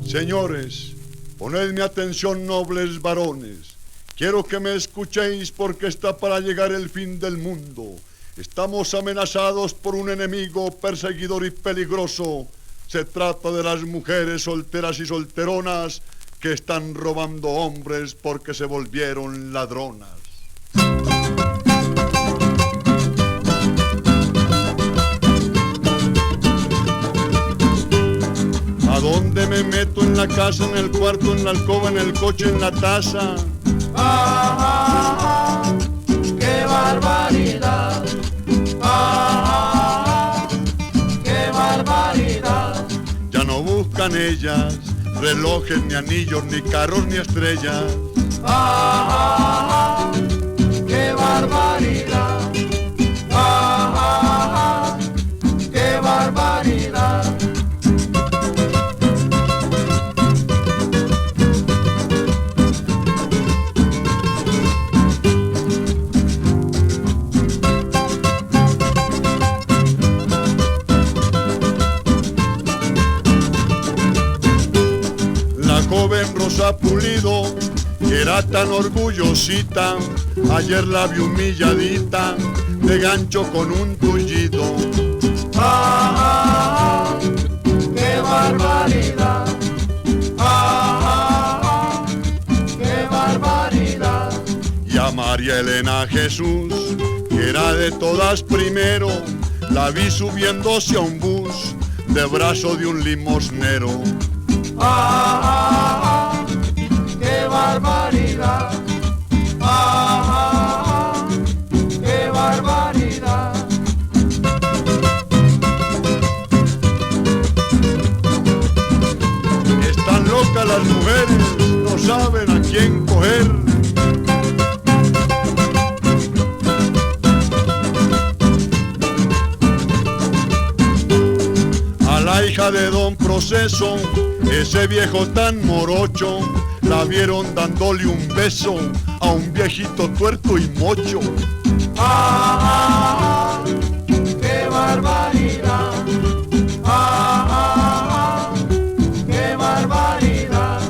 Señores, ponedme atención, nobles varones. Quiero que me escuchéis porque está para llegar el fin del mundo. Estamos amenazados por un enemigo perseguidor y peligroso. Se trata de las mujeres solteras y solteronas que están robando hombres porque se volvieron ladronas. ¿A dónde me meto? En la casa, en el cuarto, en la alcoba, en el coche, en la taza. ¡Qué barbaridad! ¡Qué barbaridad! Ya no buscan ellas relojes, ni anillos, ni carros, ni estrellas. ¡Qué barbaridad! ¡Qué barbaridad! Joven Rosa Pulido, que era tan orgullosita, ayer la vi humilladita, de gancho con un tullido. ¡Qué barbaridad! ¡Qué barbaridad! Y a María Elena Jesús, que era de todas primero, la vi subiéndose a un bus, de brazo de un limosnero. ¡Qué barbaridad! ¡Qué barbaridad! Están locas las mujeres, no saben a quién coger. A la hija de Don Proceso, ese viejo tan morocho, la vieron dándole un beso a un viejito tuerto y mocho. ¡Qué barbaridad! ¡Qué barbaridad!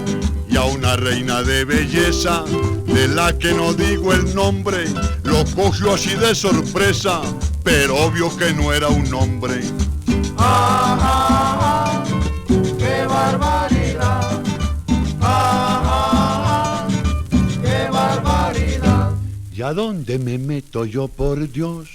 Y a una reina de belleza, de la que no digo el nombre, lo cogió así de sorpresa, pero obvio que no era un hombre. ¡Qué barbaridad! ¡Qué barbaridad! ¿Y a dónde me meto yo, por Dios?